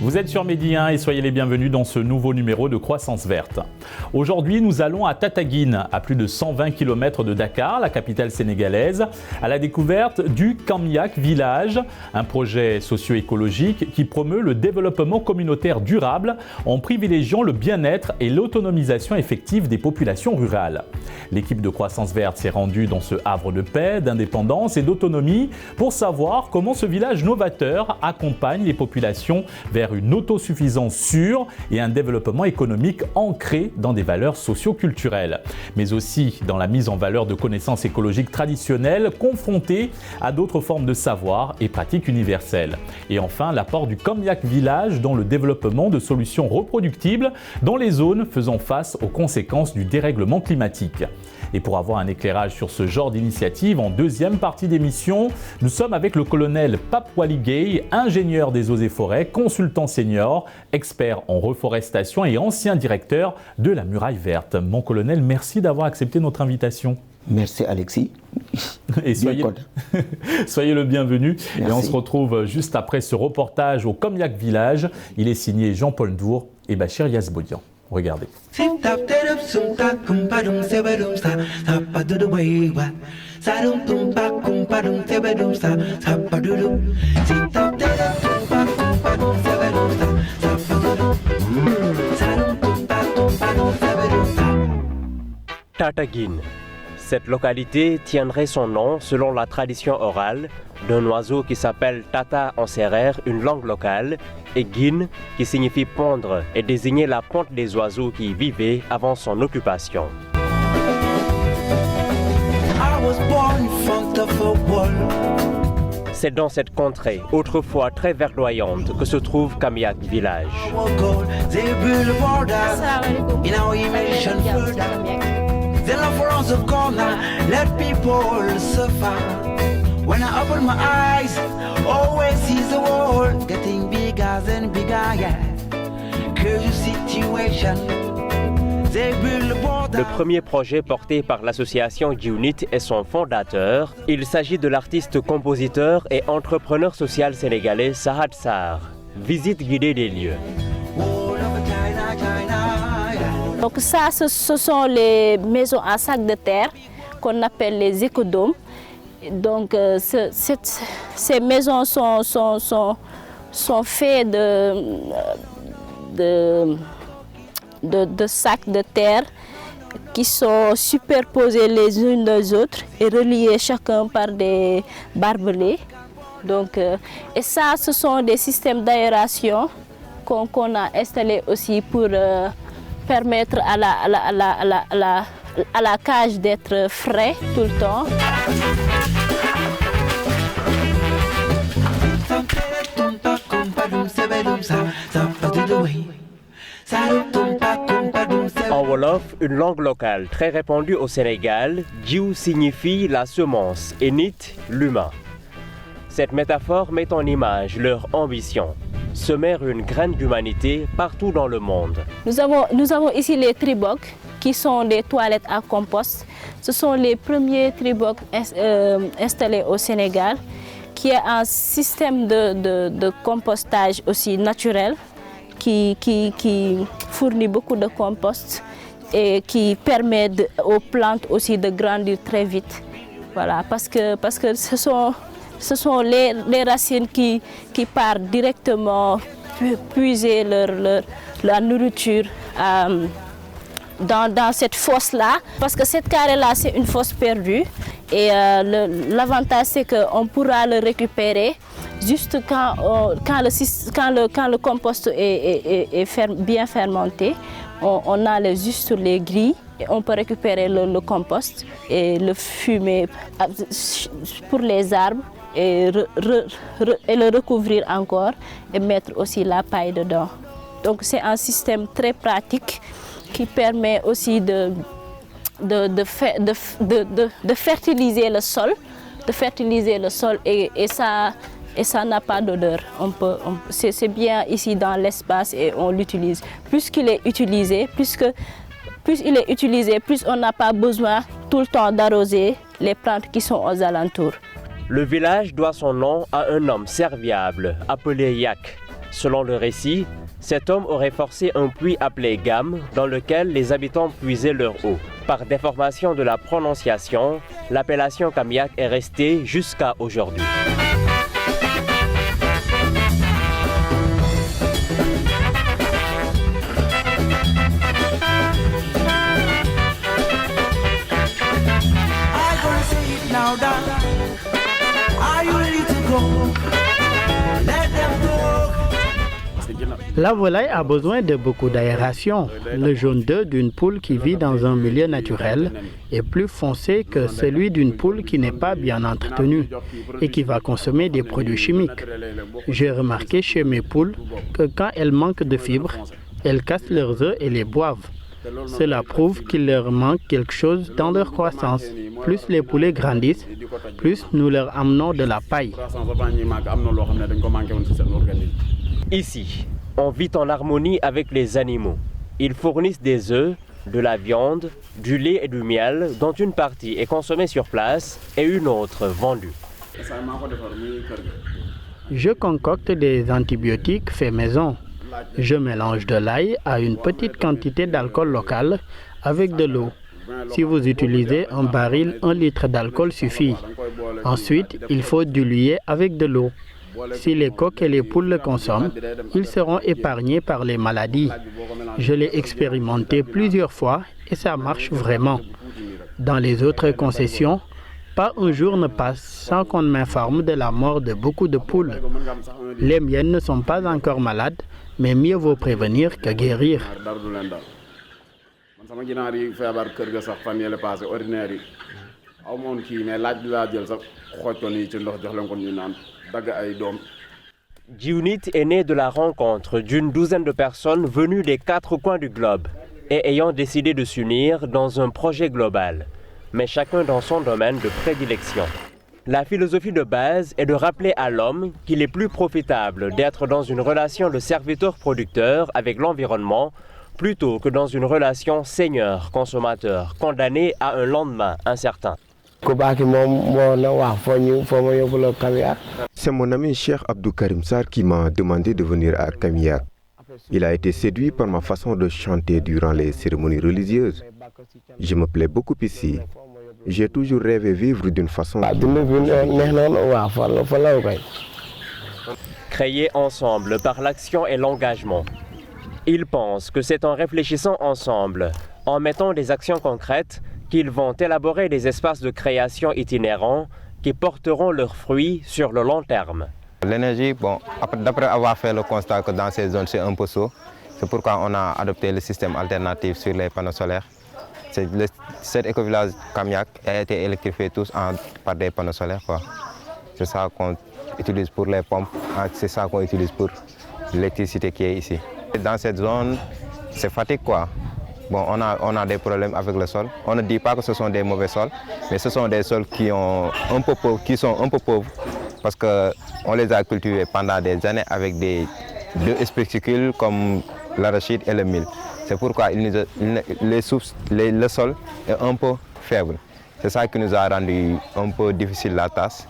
Vous êtes sur Midi 1 et soyez les bienvenus dans ce nouveau numéro de Croissance Verte. Aujourd'hui, nous allons à Tataguine, à plus de 120 km de Dakar, la capitale sénégalaise, à la découverte du Kamyak Village, un projet socio-écologique qui promeut le développement communautaire durable en privilégiant le bien-être et l'autonomisation effective des populations rurales. L'équipe de Croissance Verte s'est rendue dans ce havre de paix, d'indépendance et d'autonomie pour savoir comment ce village novateur accompagne les populations vers une autosuffisance sûre et un développement économique ancré dans des valeurs socio-culturelles, mais aussi dans la mise en valeur de connaissances écologiques traditionnelles confrontées à d'autres formes de savoir et pratiques universelles. Et enfin, l'apport du Kamyak Village dans le développement de solutions reproductibles dans les zones faisant face aux conséquences du dérèglement climatique. Et pour avoir un éclairage sur ce genre d'initiative, en deuxième partie d'émission, nous sommes avec le colonel Pape Wali Gueye, ingénieur des eaux et forêts, consultant senior, expert en reforestation et ancien directeur de la Muraille Verte. Mon colonel, merci d'avoir accepté notre invitation. Merci Alexis. Et soyez le bienvenu. Merci. Et on se retrouve juste après ce reportage au Kamyak Village. Il est signé Jean-Paul Ndour et Bachir Yazbodian. Regardez. Tataguine. Cette localité tiendrait son nom, selon la tradition orale, d'un oiseau qui s'appelle Tata en sérère, une langue locale, et Guine, qui signifie pondre, et désignait la ponte des oiseaux qui y vivaient avant son occupation. C'est dans cette contrée, autrefois très verdoyante, que se trouve Kamyak Village. They love for us a corner, let people suffer. When I open my eyes, always see the world getting bigger and bigger, yeah. Curious situation. They build a border. Le premier projet porté par l'association Unit est son fondateur. Il s'agit de l'artiste, compositeur et entrepreneur social sénégalais Sahad Sarr. Visite guidée des lieux. Donc ça, ce sont les maisons à sac de terre qu'on appelle les écodomes. Donc ces maisons sont faites de sacs de terre qui sont superposés les unes des autres et reliés chacun par des barbelés. Donc, et ça, ce sont des systèmes d'aération qu'on a installés aussi pour permettre à la cage d'être frais tout le temps. En Wolof, une langue locale très répandue au Sénégal, Djiu signifie la semence et Nit, l'humain. Cette métaphore met en image leur ambition, semer une graine d'humanité partout dans le monde. Nous avons ici les tribocs, qui sont des toilettes à compost. Ce sont les premiers tribocs installés au Sénégal, qui est un système de compostage aussi naturel, qui fournit beaucoup de compost et qui permet aux plantes aussi de grandir très vite. Voilà, parce que ce sont les racines qui partent directement puiser la nourriture dans cette fosse-là. Parce que cette carré-là, c'est une fosse perdue. Et l'avantage, c'est qu'on pourra le récupérer juste quand le compost est bien fermenté. On a juste les grilles. On peut récupérer le compost et le fumer pour les arbres. Et le recouvrir encore et mettre aussi la paille dedans. Donc c'est un système très pratique qui permet aussi de fertiliser le sol, et ça n'a pas d'odeur. C'est bien ici dans l'espace et on l'utilise. Plus il est utilisé, plus on n'a pas besoin tout le temps d'arroser les plantes qui sont aux alentours. Le village doit son nom à un homme serviable appelé Yak. Selon le récit, cet homme aurait forcé un puits appelé Gam dans lequel les habitants puisaient leur eau. Par déformation de la prononciation, l'appellation Kamiak est restée jusqu'à aujourd'hui. La volaille a besoin de beaucoup d'aération. Le jaune d'œuf d'une poule qui vit dans un milieu naturel est plus foncé que celui d'une poule qui n'est pas bien entretenue et qui va consommer des produits chimiques. J'ai remarqué chez mes poules que quand elles manquent de fibres, elles cassent leurs œufs et les boivent. Cela prouve qu'il leur manque quelque chose dans leur croissance. Plus les poulets grandissent, plus nous leur amenons de la paille. Ici, on vit en harmonie avec les animaux. Ils fournissent des œufs, de la viande, du lait et du miel, dont une partie est consommée sur place et une autre vendue. Je concocte des antibiotiques faits maison. Je mélange de l'ail à une petite quantité d'alcool local avec de l'eau. Si vous utilisez un baril, 1 litre d'alcool suffit. Ensuite, il faut diluer avec de l'eau. Si les coqs et les poules le consomment, ils seront épargnés par les maladies. Je l'ai expérimenté plusieurs fois et ça marche vraiment. Dans les autres concessions, pas un jour ne passe sans qu'on m'informe de la mort de beaucoup de poules. Les miennes ne sont pas encore malades, mais mieux vaut prévenir que guérir. Jiunit est né de la rencontre d'une douzaine de personnes venues des 4 coins du globe et ayant décidé de s'unir dans un projet global, mais chacun dans son domaine de prédilection. La philosophie de base est de rappeler à l'homme qu'il est plus profitable d'être dans une relation de serviteur-producteur avec l'environnement plutôt que dans une relation seigneur-consommateur condamnée à un lendemain incertain. C'est mon ami Cheikh Abdou Karim Sarr qui m'a demandé de venir à Kamiak. Il a été séduit par ma façon de chanter durant les cérémonies religieuses. Je me plais beaucoup ici. J'ai toujours rêvé vivre d'une façon. Créés ensemble par l'action et l'engagement. Ils pensent que c'est en réfléchissant ensemble, en mettant des actions concrètes, qu'ils vont élaborer des espaces de création itinérants qui porteront leurs fruits sur le long terme. L'énergie, bon, d'après avoir fait le constat que dans ces zones c'est un peu chaud, c'est pourquoi on a adopté le système alternatif sur les panneaux solaires. Cet écovillage Kamiak a été électrifié tous par des panneaux solaires. C'est ça qu'on utilise pour les pompes, c'est ça qu'on utilise pour l'électricité qui est ici. Dans cette zone, c'est fatigue quoi. Bon, on a des problèmes avec le sol. On ne dit pas que ce sont des mauvais sols, mais ce sont des sols qui sont un peu pauvres parce qu'on les a cultivés pendant des années avec deux spécicules comme l'arachide et le mil. C'est pourquoi le sol est un peu faible. C'est ça qui nous a rendu un peu difficile la tâche.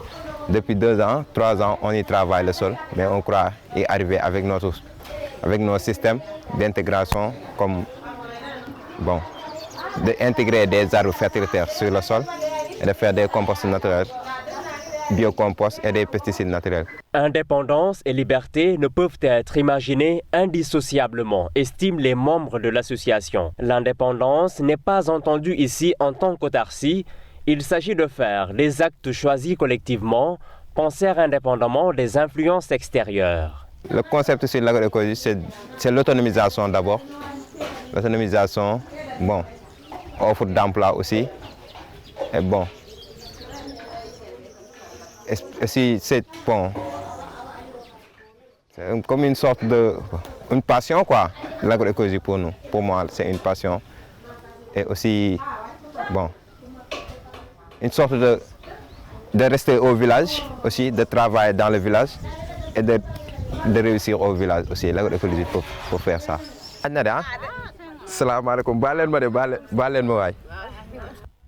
Depuis 2 ans, 3 ans, on y travaille le sol, mais on croit y arriver avec nos systèmes d'intégration comme d'intégrer des arbres fertilisateurs sur le sol et de faire des composts naturels, biocompost et des pesticides naturels. Indépendance et liberté ne peuvent être imaginées indissociablement, estiment les membres de l'association. L'indépendance n'est pas entendue ici en tant qu'autarcie. Il s'agit de faire les actes choisis collectivement, penser indépendamment des influences extérieures. Le concept sur l'agroécologie, c'est l'autonomisation d'abord. L'autonomisation, offre d'emploi aussi. Et c'est comme une sorte une passion quoi. L'agroécologie pour nous, pour moi, c'est une passion. Et aussi, une sorte de rester au village aussi, de travailler dans le village et de réussir au village aussi. L'agroécologie pour faire ça.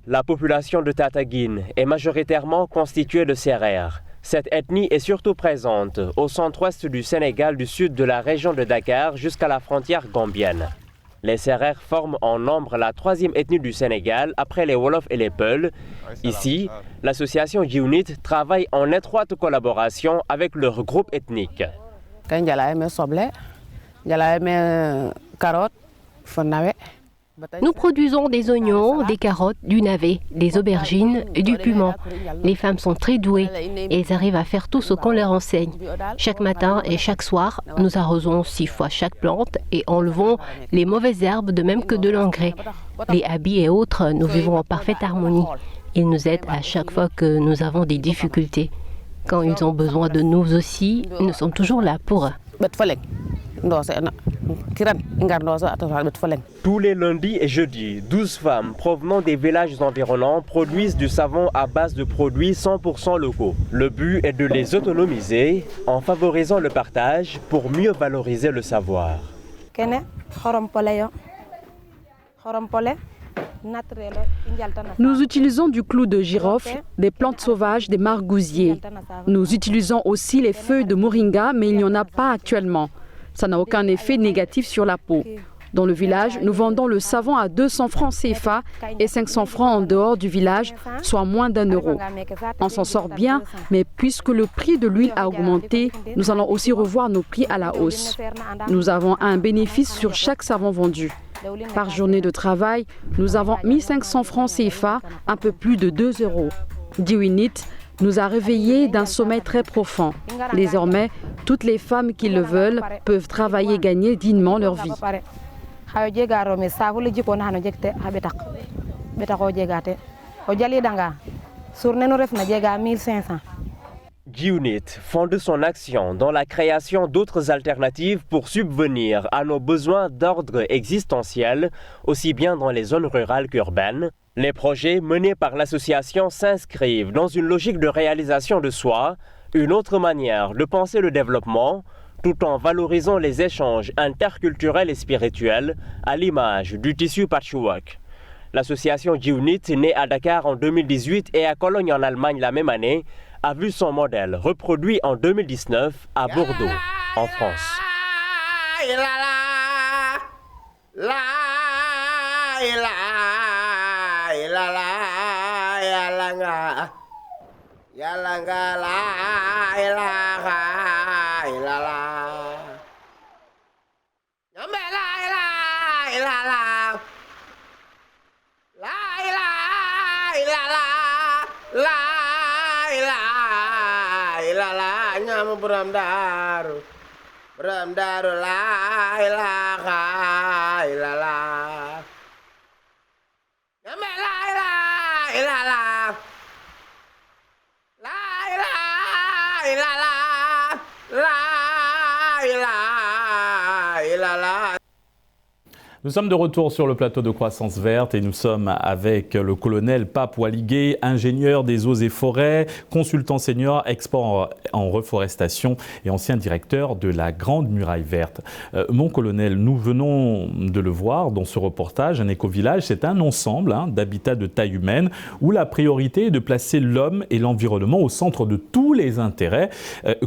La population de Tataguine est majoritairement constituée de Sérères, Cette ethnie est surtout présente au centre-ouest du Sénégal, du sud de la région de Dakar jusqu'à la frontière gambienne. Les Sérères forment en nombre la troisième ethnie du Sénégal après les Wolofs et les Peuls. Ici, l'association Djiwounit travaille en étroite collaboration avec leur groupe ethnique. Nous produisons des oignons, des carottes, du navet, des aubergines, du piment. Les femmes sont très douées et elles arrivent à faire tout ce qu'on leur enseigne. Chaque matin et chaque soir, nous arrosons 6 fois chaque plante et enlevons les mauvaises herbes de même que de l'engrais. Les habits et autres, nous vivons en parfaite harmonie. Ils nous aident à chaque fois que nous avons des difficultés. Quand ils ont besoin de nous aussi, nous sommes toujours là pour eux. Tous les lundis et jeudis, 12 femmes provenant des villages environnants produisent du savon à base de produits 100% locaux. Le but est de les autonomiser en favorisant le partage pour mieux valoriser le savoir. Nous utilisons du clou de girofle, des plantes sauvages, des margousiers. Nous utilisons aussi les feuilles de moringa, mais il n'y en a pas actuellement. Ça n'a aucun effet négatif sur la peau. Dans le village, nous vendons le savon à 200 francs CFA et 500 francs en dehors du village, soit moins d'1 euro. On s'en sort bien, mais puisque le prix de l'huile a augmenté, nous allons aussi revoir nos prix à la hausse. Nous avons un bénéfice sur chaque savon vendu. Par journée de travail, nous avons 1500 francs CFA, un peu plus de 2 euros. Djiwounit nous a réveillés d'un sommeil très profond. Désormais, toutes les femmes qui le veulent peuvent travailler et gagner dignement leur vie. Djiwounit fonde son action dans la création d'autres alternatives pour subvenir à nos besoins d'ordre existentiel, aussi bien dans les zones rurales qu'urbaines. Les projets menés par l'association s'inscrivent dans une logique de réalisation de soi, une autre manière de penser le développement, tout en valorisant les échanges interculturels et spirituels à l'image du tissu patchwork. L'association Djiwounit, née à Dakar en 2018 et à Cologne en Allemagne la même année, a vu son modèle reproduit en 2019 à Bordeaux, en France. Buram daru la ilaha illallah. Nyambe la ilaha illallah. La ilaha illallah. La ilaha illallah. Nous sommes de retour sur le plateau de Croissance Verte et nous sommes avec le colonel Pape Waligué, ingénieur des eaux et forêts, consultant senior, expert en reforestation et ancien directeur de la Grande Muraille Verte. Mon colonel, nous venons de le voir dans ce reportage, un éco-village, c'est un ensemble d'habitats de taille humaine où la priorité est de placer l'homme et l'environnement au centre de tous les intérêts.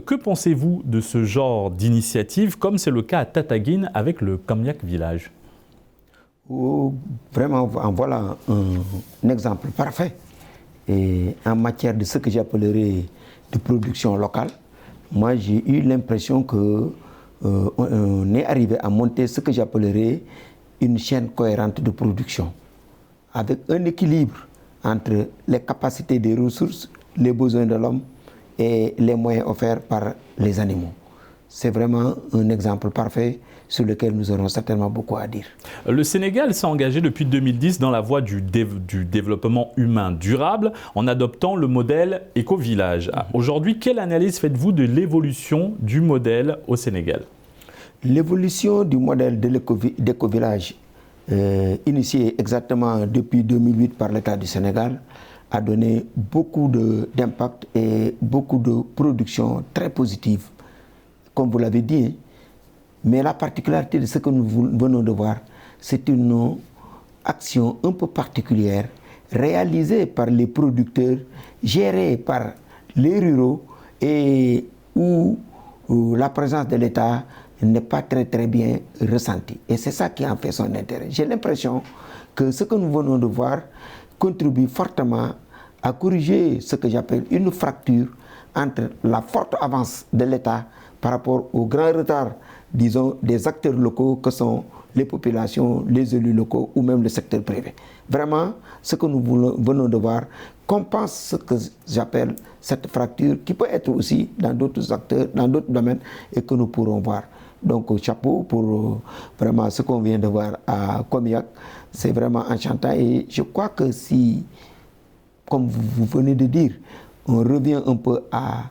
Que pensez-vous de ce genre d'initiative, comme c'est le cas à Tataguine avec le Kamyak Village ? Vraiment, voilà un exemple parfait et en matière de ce que j'appellerais de production locale. Moi, j'ai eu l'impression qu'on est arrivé à monter ce que j'appellerais une chaîne cohérente de production avec un équilibre entre les capacités des ressources, les besoins de l'homme et les moyens offerts par les animaux. C'est vraiment un exemple parfait sur lequel nous aurons certainement beaucoup à dire. Le Sénégal s'est engagé depuis 2010 dans la voie du développement humain durable en adoptant le modèle éco-village. Aujourd'hui, quelle analyse faites-vous de l'évolution du modèle au Sénégal ? L'évolution du modèle d'éco-village initié exactement depuis 2008 par l'État du Sénégal a donné beaucoup d'impact et beaucoup de production très positive, comme vous l'avez dit. Mais la particularité de ce que nous venons de voir, c'est une action un peu particulière, réalisée par les producteurs, gérée par les ruraux et où la présence de l'État n'est pas très bien ressentie. Et c'est ça qui en fait son intérêt. J'ai l'impression que ce que nous venons de voir contribue fortement à corriger ce que j'appelle une fracture entre la forte avance de l'État par rapport au grand retard, disons, des acteurs locaux que sont les populations, les élus locaux ou même le secteur privé. Vraiment, ce que nous venons de voir compense ce que j'appelle cette fracture qui peut être aussi dans d'autres acteurs, dans d'autres domaines et que nous pourrons voir. Donc chapeau pour vraiment ce qu'on vient de voir à Comillac, c'est vraiment enchantant et je crois que si, comme vous venez de dire, on revient un peu à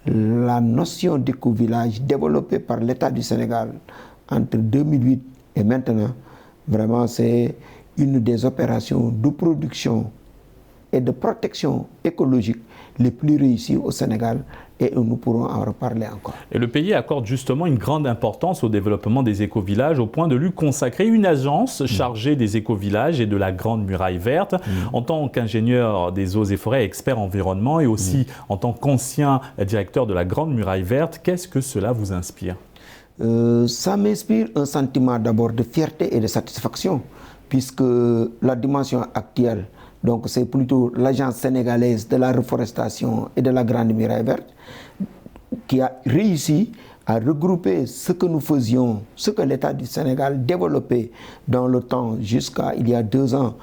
la notion d'éco-village développée par l'État du Sénégal entre 2008 et maintenant, vraiment c'est une des opérations de production et de protection écologique les plus réussies au Sénégal et nous pourrons en reparler encore. Et le pays accorde justement une grande importance au développement des écovillages au point de lui consacrer une agence chargée des écovillages et de la Grande Muraille Verte. En tant qu'ingénieur des eaux et forêts, expert environnement et aussi en tant qu'ancien directeur de la Grande Muraille Verte, qu'est-ce que cela vous inspire? Ça m'inspire un sentiment d'abord de fierté et de satisfaction puisque la dimension actuelle, donc c'est plutôt l'agence sénégalaise de la reforestation et de la Grande Muraille Verte qui a réussi à regrouper ce que nous faisions, ce que l'État du Sénégal développait dans le temps jusqu'à il y a 2 ans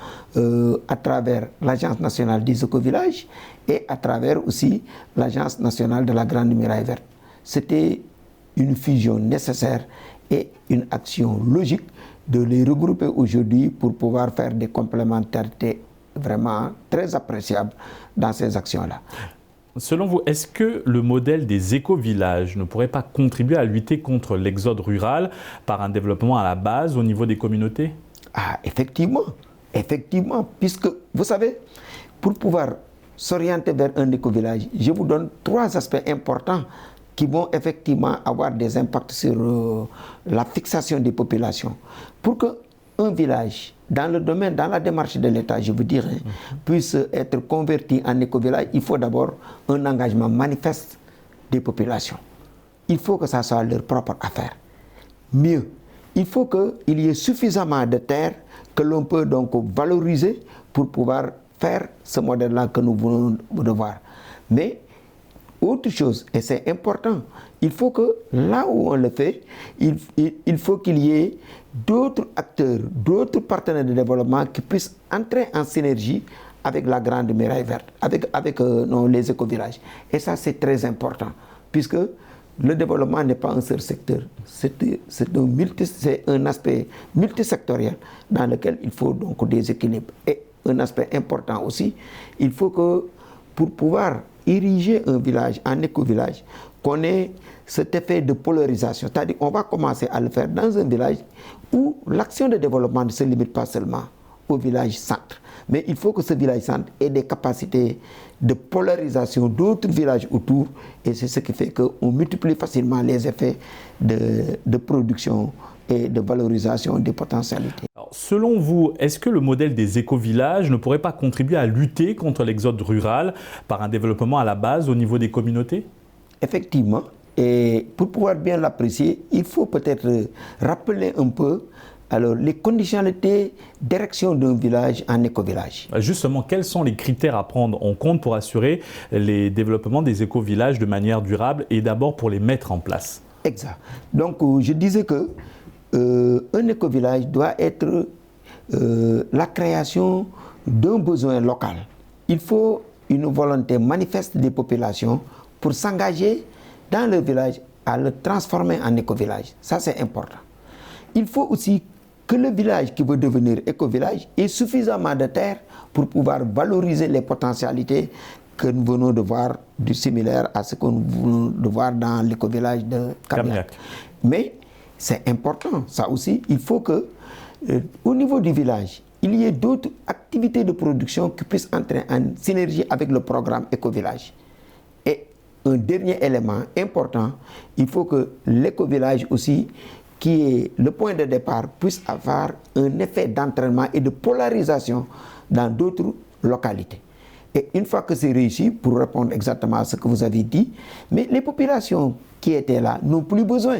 à travers l'Agence nationale des écovillages et à travers aussi l'Agence nationale de la Grande Muraille Verte. C'était une fusion nécessaire et une action logique de les regrouper aujourd'hui pour pouvoir faire des complémentarités vraiment très appréciables dans ces actions-là. Selon vous, est-ce que le modèle des éco-villages ne pourrait pas contribuer à lutter contre l'exode rural par un développement à la base au niveau des communautés? Ah, effectivement, puisque vous savez, pour pouvoir s'orienter vers un éco-village, je vous donne 3 aspects importants qui vont effectivement avoir des impacts sur la fixation des populations. Pour qu'un village, dans le domaine, dans la démarche de l'État, je veux dire, puisse être converti en éco-village, il faut d'abord un engagement manifeste des populations. Il faut que ça soit leur propre affaire. Mieux, il faut qu'il y ait suffisamment de terres que l'on peut donc valoriser pour pouvoir faire ce modèle-là que nous voulons de voir. Mais autre chose, et c'est important, il faut que là où on le fait, il faut qu'il y ait d'autres acteurs, d'autres partenaires de développement qui puissent entrer en synergie avec la Grande Muraille Verte, avec les écovillages. Et ça, c'est très important, puisque le développement n'est pas un seul secteur, c'est un aspect multisectoriel dans lequel il faut donc des équilibres. Et un aspect important aussi, il faut que pour pouvoir ériger un village en éco-village, qu'on ait cet effet de polarisation. C'est-à-dire qu'on va commencer à le faire dans un village où l'action de développement ne se limite pas seulement au village centre. Mais il faut que ce village centre ait des capacités de polarisation d'autres villages autour. Et c'est ce qui fait qu'on multiplie facilement les effets de production et de valorisation des potentialités. Alors, selon vous, est-ce que le modèle des écovillages ne pourrait pas contribuer à lutter contre l'exode rural par un développement à la base au niveau des communautés? Effectivement, et pour pouvoir bien l'apprécier, il faut peut-être rappeler un peu alors, les conditionnalités d'érection d'un village en éco-village. Justement, quels sont les critères à prendre en compte pour assurer les développements des éco-villages de manière durable et d'abord pour les mettre en place? Exact. Donc, je disais que un éco-village doit être la création d'un besoin local. Il faut une volonté manifeste des populations pour s'engager dans le village à le transformer en éco-village. Ça, c'est important. Il faut aussi que le village qui veut devenir éco-village ait suffisamment de terre pour pouvoir valoriser les potentialités que nous venons de voir, du similaire à ce que nous venons de voir dans l'éco-village de Comillac. Mais c'est important, ça aussi, il faut que au niveau du village, il y ait d'autres activités de production qui puissent entrer en synergie avec le programme éco-village. Et un dernier élément important, il faut que l'éco-village aussi, qui est le point de départ, puisse avoir un effet d'entraînement et de polarisation dans d'autres localités. Et une fois que c'est réussi, pour répondre exactement à ce que vous avez dit, mais les populations qui étaient là n'ont plus besoin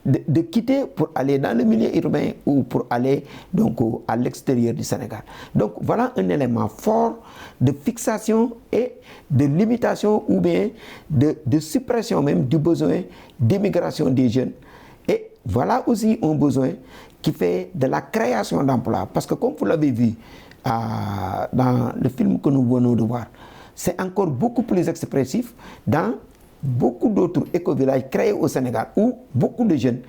de quitter pour aller dans le milieu urbain ou pour aller donc à l'extérieur du Sénégal. Donc voilà un élément fort de fixation et de limitation ou bien de suppression même du besoin d'immigration des jeunes. Et voilà aussi un besoin qui fait de la création d'emplois. Parce que comme vous l'avez vu dans le film que nous venons de voir, c'est encore beaucoup plus expressif dans beaucoup d'autres éco-villages créés au Sénégal où beaucoup de jeunes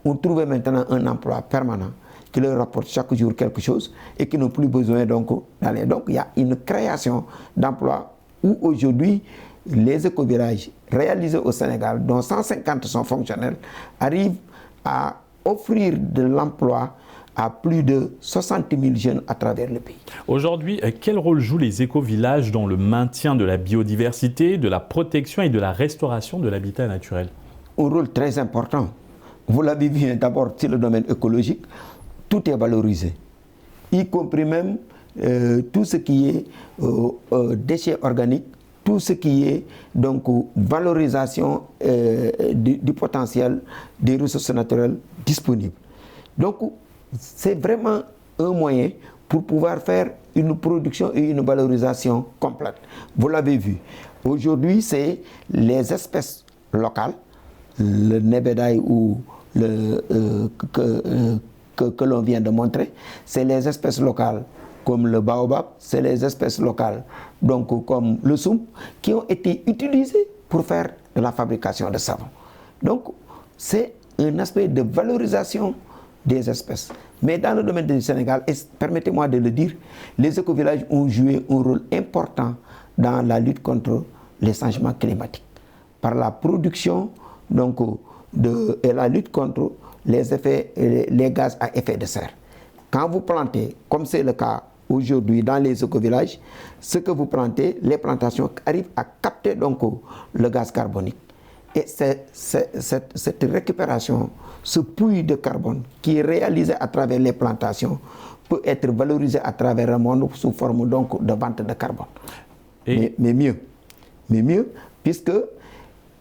ont trouvé maintenant un emploi permanent qui leur rapporte chaque jour quelque chose et qui n'ont plus besoin donc d'aller. Donc il y a une création d'emplois où aujourd'hui les éco-villages réalisés au Sénégal, dont 150 sont fonctionnels, arrivent à offrir de l'emploi à plus de 60 000 jeunes à travers le pays. Aujourd'hui, quel rôle jouent les éco-villages dans le maintien de la biodiversité, de la protection et de la restauration de l'habitat naturel? Un rôle très important. Vous l'avez vu d'abord sur le domaine écologique, tout est valorisé, y compris même tout ce qui est déchets organiques, tout ce qui est donc valorisation du potentiel des ressources naturelles disponibles. Donc c'est vraiment un moyen pour pouvoir faire une production et une valorisation complète. Vous l'avez vu. Aujourd'hui, c'est les espèces locales, le nebedaï ou que l'on vient de montrer, c'est les espèces locales comme le baobab, c'est les espèces locales donc comme le soum, qui ont été utilisées pour faire de la fabrication de savon. Donc, c'est un aspect de valorisation des espèces. Mais dans le domaine du Sénégal, et permettez-moi de le dire, les éco-villages ont joué un rôle important dans la lutte contre les changements climatiques. Par la production donc, et la lutte contre les gaz à effet de serre. Quand vous plantez, comme c'est le cas aujourd'hui dans les éco-villages, ce que vous plantez, les plantations arrivent à capter donc le gaz carbonique. Et cette récupération, ce puits de carbone qui est réalisé à travers les plantations peut être valorisé à travers le monde sous forme donc de vente de carbone. Mais mieux, puisque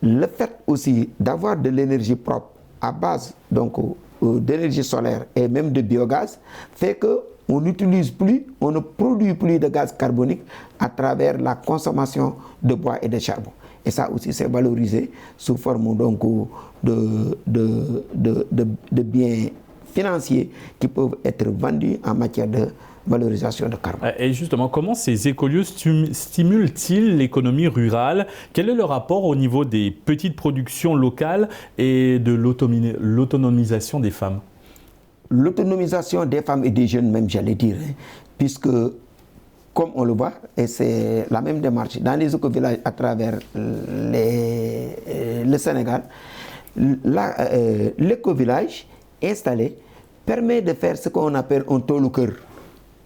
le fait aussi d'avoir de l'énergie propre à base donc d'énergie solaire et même de biogaz fait que on n'utilise plus, on ne produit plus de gaz carbonique à travers la consommation de bois et de charbon. Et ça aussi, c'est valorisé sous forme donc de biens financiers qui peuvent être vendus en matière de valorisation de carbone. Et justement, comment ces écolieux stimulent-ils l'économie rurale? Quel est le rapport au niveau des petites productions locales et de l'autonomisation des femmes? L'autonomisation des femmes et des jeunes même, j'allais dire, puisque comme on le voit, et c'est la même démarche dans les éco-villages à travers le Sénégal, l'éco-village installé permet de faire ce qu'on appelle un tolu-cœur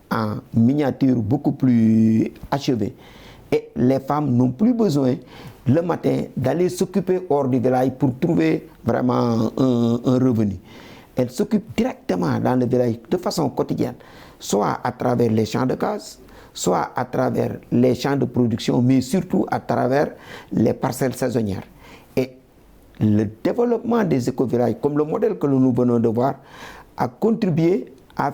en miniature beaucoup plus achevé. Et les femmes n'ont plus besoin le matin d'aller s'occuper hors du village pour trouver vraiment un revenu. Elles s'occupent directement dans le village de façon quotidienne, soit à travers les champs de gaz, soit à travers les champs de production, mais surtout à travers les parcelles saisonnières. Et le développement des éco-villages, comme le modèle que nous venons de voir, a contribué à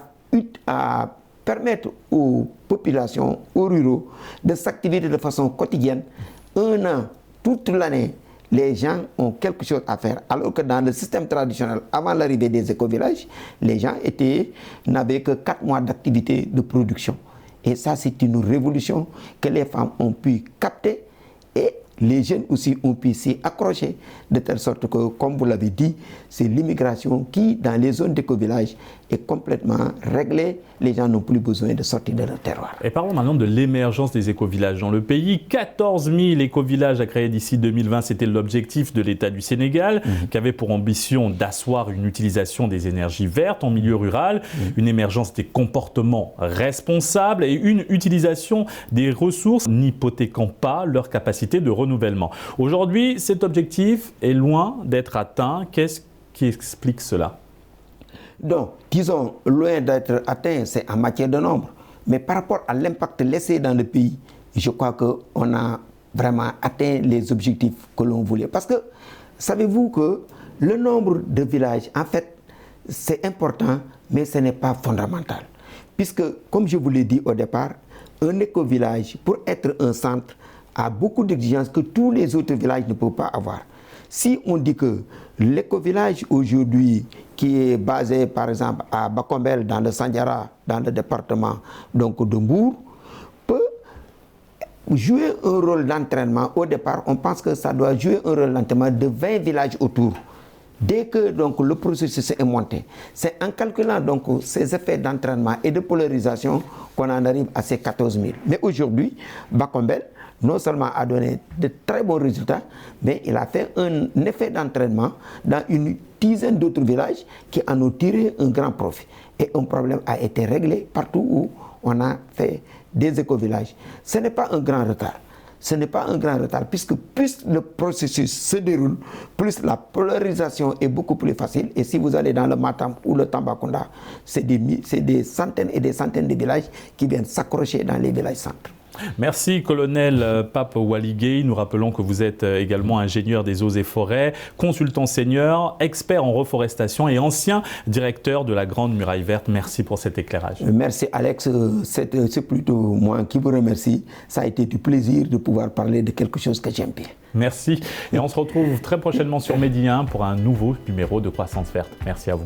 permettre aux populations, aux ruraux, de s'activer de façon quotidienne. Un an, toute l'année, les gens ont quelque chose à faire. Alors que dans le système traditionnel, avant l'arrivée des éco-villages, les gens n'avaient que 4 mois d'activité de production. Et ça, c'est une révolution que les femmes ont pu capter et les jeunes aussi ont pu s'y accrocher de telle sorte que, comme vous l'avez dit, c'est l'immigration qui, dans les zones d'éco-village, est complètement réglée. Les gens n'ont plus besoin de sortir de leur terroir. Et parlons maintenant de l'émergence des éco-villages dans le pays. 14 000 éco-villages à créer d'ici 2020, c'était l'objectif de l'État du Sénégal, qui avait pour ambition d'asseoir une utilisation des énergies vertes en milieu rural, une émergence des comportements responsables et une utilisation des ressources n'hypothéquant pas leur capacité de renouvellement. Aujourd'hui, cet objectif est loin d'être atteint. Qu'est-ce qui explique cela? Donc, disons, loin d'être atteint, c'est en matière de nombre. Mais par rapport à l'impact laissé dans le pays je crois qu'on a vraiment atteint les objectifs que l'on voulait. Parce que, savez-vous que le nombre de villages, en fait, c'est important, mais ce n'est pas fondamental. Puisque, comme je vous l'ai dit au départ, un éco-village, pour être un centre, a beaucoup d'exigences que tous les autres villages ne peuvent pas avoir. Si on dit que l'éco-village aujourd'hui, qui est basé par exemple à Bakombel, dans le Sandiara, dans le département donc, de Mbour, peut jouer un rôle d'entraînement. Au départ, on pense que ça doit jouer un rôle d'entraînement de 20 villages autour. Dès que donc, le processus est monté, c'est en calculant donc, ces effets d'entraînement et de polarisation qu'on en arrive à ces 14 000. Mais aujourd'hui, Bakombel, non seulement a donné de très bons résultats, mais il a fait un effet d'entraînement dans une dizaine d'autres villages qui en ont tiré un grand profit. Et un problème a été réglé partout où on a fait des éco-villages. Ce n'est pas un grand retard. Ce n'est pas un grand retard, puisque plus le processus se déroule, plus la polarisation est beaucoup plus facile. Et si vous allez dans le Matam ou le Tambacounda, c'est des centaines et des centaines de villages qui viennent s'accrocher dans les villages centres. Merci colonel Pape Waligui. Nous rappelons que vous êtes également ingénieur des eaux et forêts, consultant senior, expert en reforestation et ancien directeur de la Grande Muraille Verte. Merci pour cet éclairage. Merci Alex, c'est plutôt moi qui vous remercie. Ça a été du plaisir de pouvoir parler de quelque chose que j'aime bien. Merci et on se retrouve très prochainement sur Medi 1 pour un nouveau numéro de Croissance Verte. Merci à vous.